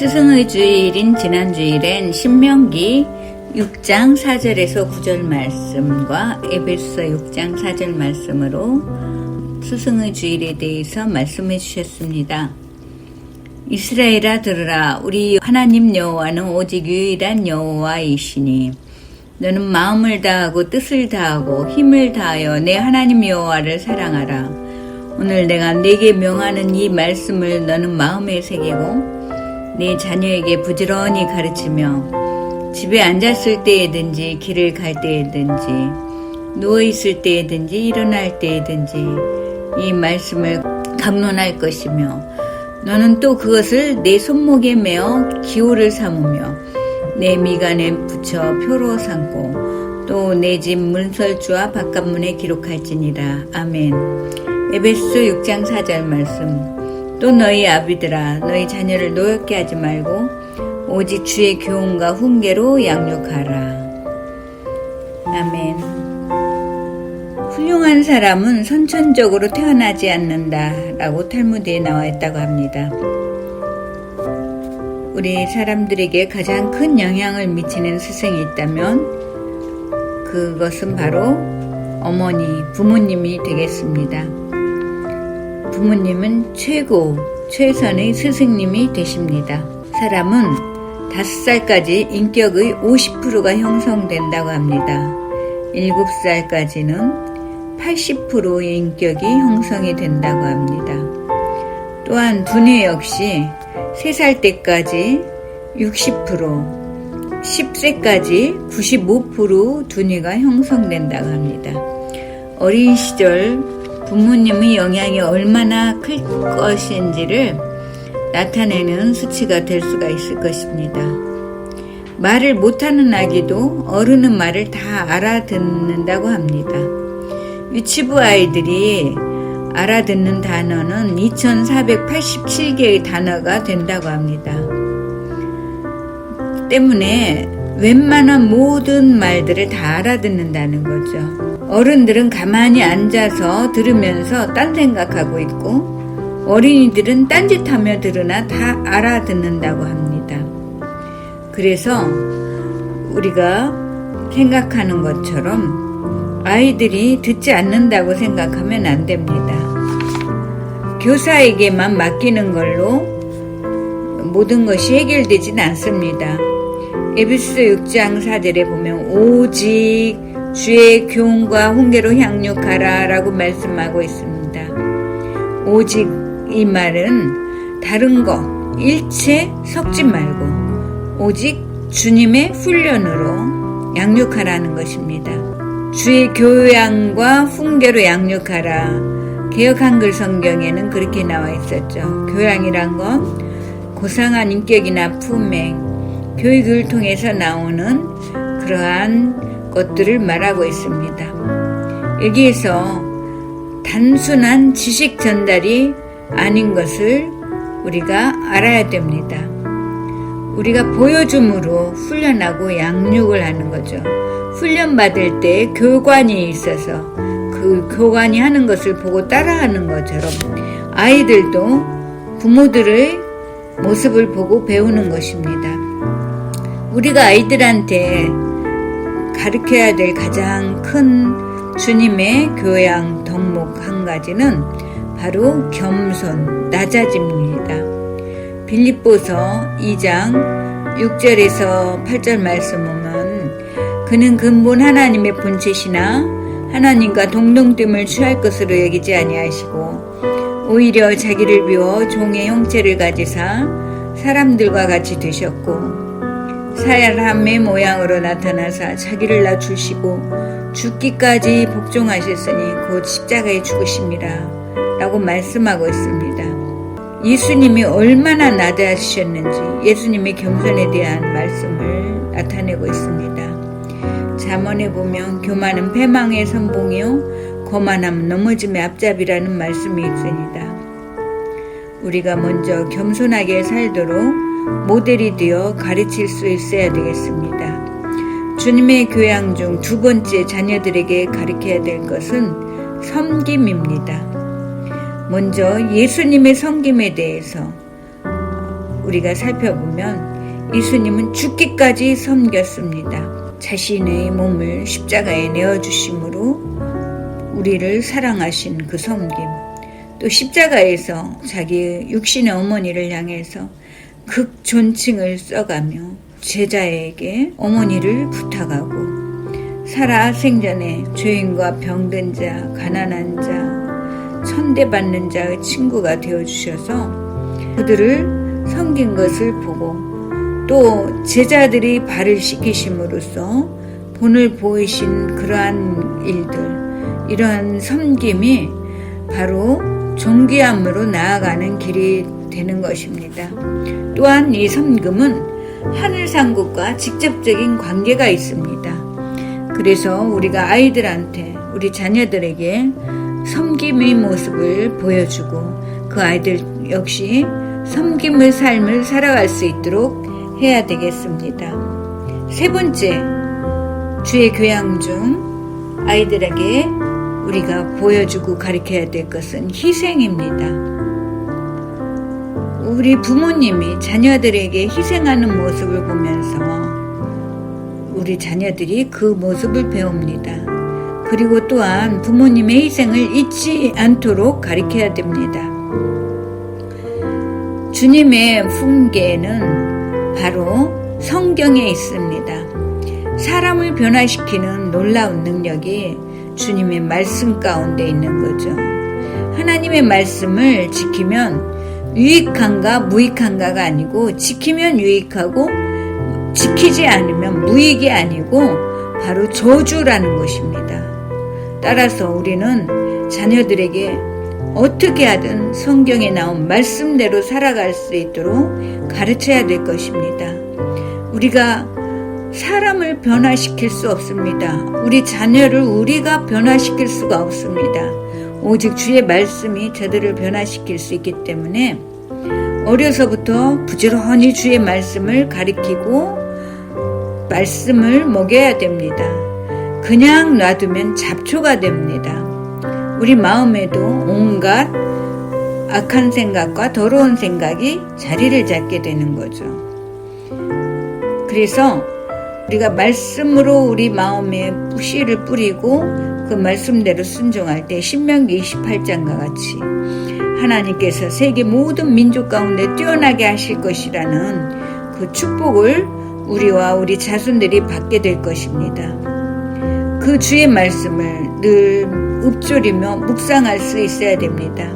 스승의 주일인 지난 주일엔 신명기 6장 4절에서 9절 말씀과 에베소 6장 4절 말씀으로 스승의 주일에 대해서 말씀해 주셨습니다. 이스라엘아 들으라. 우리 하나님 여호와는 오직 유일한 여호와이시니 너는 마음을 다하고 뜻을 다하고 힘을 다하여 내 하나님 여호와를 사랑하라. 오늘 내가 네게 명하는 이 말씀을 너는 마음에 새기고 네 자녀에게 부지런히 가르치며 집에 앉았을 때에든지 길을 갈 때에든지 누워있을 때에든지 일어날 때에든지 이 말씀을 강론할 것이며 너는 또 그것을 내 손목에 메어 기호를 삼으며 내 미간에 붙여 표로 삼고 또 내 집 문설주와 바깥문에 기록할지니라. 아멘. 에베소 6장 4절 말씀. 또 너희 아비들아 너희 자녀를 노엽게 하지 말고 오직 주의 교훈과 훈계로 양육하라. 아멘. 훌륭한 사람은 선천적으로 태어나지 않는다라고 탈무드에 나와 있다고 합니다. 우리 사람들에게 가장 큰 영향을 미치는 스승이 있다면 그것은 바로 어머니, 부모님이 되겠습니다. 부모님은 최선의 스승님이 되십니다. 사람은 5살까지 인격의 50%가 형성된다고 합니다. 7살까지는 80%의 인격이 형성이 된다고 합니다. 또한 두뇌 역시 3살 때까지 60%, 10세까지 95% 두뇌가 형성된다고 합니다. 어린 시절 부모님의 영향이 얼마나 클 것인지를 나타내는 수치가 될 수가 있을 것입니다. 말을 못하는 아기도 어른의 말을 다 알아듣는다고 합니다. 유치부 아이들이 알아듣는 단어는 2487개의 단어가 된다고 합니다. 때문에 웬만한 모든 말들을 다 알아듣는다는 거죠. 어른들은 가만히 앉아서 들으면서 딴 생각하고 있고 어린이들은 딴짓하며 들으나 다 알아듣는다고 합니다. 그래서 우리가 생각하는 것처럼 아이들이 듣지 않는다고 생각하면 안 됩니다. 교사에게만 맡기는 걸로 모든 것이 해결되진 않습니다. 에베소 6장 4절에 보면 오직 주의 교훈과 훈계로 양육하라 라고 말씀하고 있습니다. 오직 이 말은 다른 것 일체 섞지 말고 오직 주님의 훈련으로 양육하라는 것입니다. 주의 교양과 훈계로 양육하라. 개역 한글 성경에는 그렇게 나와 있었죠. 교양이란 건 고상한 인격이나 품행, 교육을 통해서 나오는 그러한 것들을 말하고 있습니다. 여기에서 단순한 지식 전달이 아닌 것을 우리가 알아야 됩니다. 우리가 보여줌으로 훈련하고 양육을 하는 거죠. 훈련받을 때 교관이 있어서 그 교관이 하는 것을 보고 따라하는 것처럼 아이들도 부모들의 모습을 보고 배우는 것입니다. 우리가 아이들한테 가르쳐야 될 가장 큰 주님의 교양 덕목 한 가지는 바로 겸손, 낮아짐입니다. 빌립보서 2장 6절에서 8절 말씀 보면 그는 근본 하나님의 본체시나 하나님과 동등됨을 취할 것으로 여기지 아니하시고 오히려 자기를 비워 종의 형체를 가지사 사람들과 같이 되셨고 사람의 모양으로 나타나사 자기를 낮추시고 죽기까지 복종하셨으니 곧 십자가에 죽으심이라 라고 말씀하고 있습니다. 예수님이 얼마나 낮아지셨는지 예수님의 겸손에 대한 말씀을 나타내고 있습니다. 잠언에 보면 교만은 패망의 선봉이요 거만함은 넘어짐의 앞잡이라는 말씀이 있습니다. 우리가 먼저 겸손하게 살도록 모델이 되어 가르칠 수 있어야 되겠습니다. 주님의 교양 중 두 번째 자녀들에게 가르쳐야 될 것은 섬김입니다. 먼저 예수님의 섬김에 대해서 우리가 살펴보면 예수님은 죽기까지 섬겼습니다. 자신의 몸을 십자가에 내어주심으로 우리를 사랑하신 그 섬김, 또 십자가에서 자기 육신의 어머니를 향해서 극존칭을 써가며 제자에게 어머니를 부탁하고 살아 생전에 죄인과 병든 자, 가난한 자, 천대받는 자의 친구가 되어주셔서 그들을 섬긴 것을 보고 또 제자들이 발을 씻기심으로써 본을 보이신 그러한 일들, 이러한 섬김이 바로 존귀함으로 나아가는 길이 되는 것입니다. 또한 이 섬김은 하늘상국과 직접적인 관계가 있습니다. 그래서 우리가 아이들한테, 우리 자녀들에게 섬김의 모습을 보여주고 그 아이들 역시 섬김의 삶을 살아갈 수 있도록 해야 되겠습니다. 세 번째, 주의 교양 중 아이들에게 우리가 보여주고 가르쳐야 될 것은 희생입니다. 우리 부모님이 자녀들에게 희생하는 모습을 보면서 우리 자녀들이 그 모습을 배웁니다. 그리고 또한 부모님의 희생을 잊지 않도록 가르쳐야 됩니다. 주님의 훈계는 바로 성경에 있습니다. 사람을 변화시키는 놀라운 능력이 주님의 말씀 가운데 있는 거죠. 하나님의 말씀을 지키면 유익한가 무익한가가 아니고 지키면 유익하고 지키지 않으면 무익이 아니고 바로 저주라는 것입니다. 따라서 우리는 자녀들에게 어떻게 하든 성경에 나온 말씀대로 살아갈 수 있도록 가르쳐야 될 것입니다. 우리가 사람을 변화시킬 수 없습니다. 우리 자녀를 우리가 변화시킬 수가 없습니다. 오직 주의 말씀이 저들을 변화시킬 수 있기 때문에 어려서부터 부지런히 주의 말씀을 가리키고 말씀을 먹여야 됩니다. 그냥 놔두면 잡초가 됩니다. 우리 마음에도 온갖 악한 생각과 더러운 생각이 자리를 잡게 되는 거죠. 그래서 우리가 말씀으로 우리 마음에 씨를 뿌리고 그 말씀대로 순종할 때 신명기 28장과 같이 하나님께서 세계 모든 민족 가운데 뛰어나게 하실 것이라는 그 축복을 우리와 우리 자손들이 받게 될 것입니다. 그 주의 말씀을 늘 읊조리며 묵상할 수 있어야 됩니다.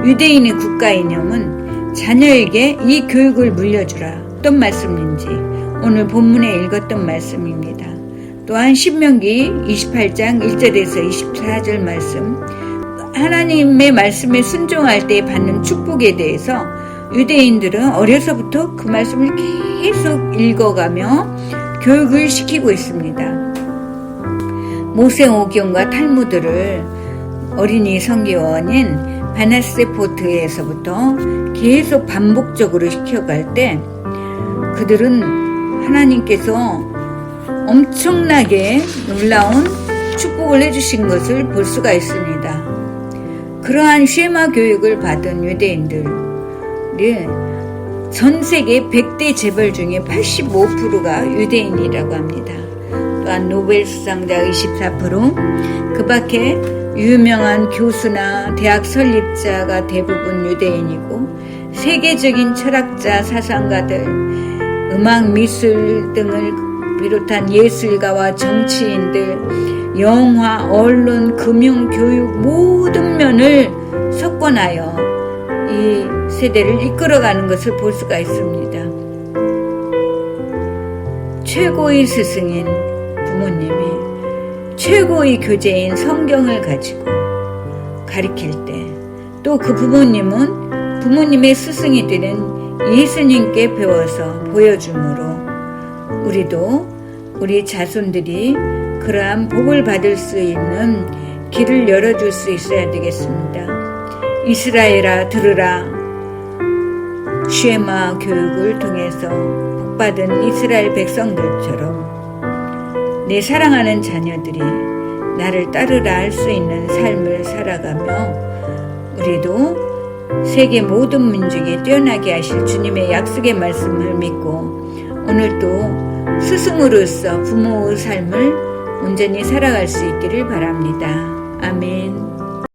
유대인의 국가이념은 자녀에게 이 교육을 물려주라. 어떤 말씀인지 오늘 본문에 읽었던 말씀입니다. 또한 신명기 28장 1절에서 24절 말씀, 하나님의 말씀에 순종할 때 받는 축복에 대해서 유대인들은 어려서부터 그 말씀을 계속 읽어가며 교육을 시키고 있습니다. 모세오경과 탈무드를 어린이 선교원인 바나스포트에서부터 계속 반복적으로 시켜갈 때 그들은 하나님께서 엄청나게 놀라운 축복을 해주신 것을 볼 수가 있습니다. 그러한 쉐마 교육을 받은 유대인들이 전 세계 100대 재벌 중에 85%가 유대인이라고 합니다. 또한 노벨 수상자 24%, 그 밖에 유명한 교수나 대학 설립자가 대부분 유대인이고 세계적인 철학자, 사상가들, 음악, 미술 등을 비롯한 예술가와 정치인들, 영화, 언론, 금융, 교육 모든 면을 석권하여 이 세대를 이끌어가는 것을 볼 수가 있습니다. 최고의 스승인 부모님이 최고의 교재인 성경을 가지고 가르칠 때 또 그 부모님은 부모님의 스승이 되는 예수님께 배워서 보여줌으로 우리도 우리 자손들이 그러한 복을 받을 수 있는 길을 열어줄 수 있어야 되겠습니다. 이스라엘아 들으라. 쉐마 교육을 통해서 복받은 이스라엘 백성들처럼 내 사랑하는 자녀들이 나를 따르라 할 수 있는 삶을 살아가며 우리도 세계 모든 민족에 뛰어나게 하실 주님의 약속의 말씀을 믿고 오늘도 스승으로서 부모의 삶을 온전히 살아갈 수 있기를 바랍니다. 아멘.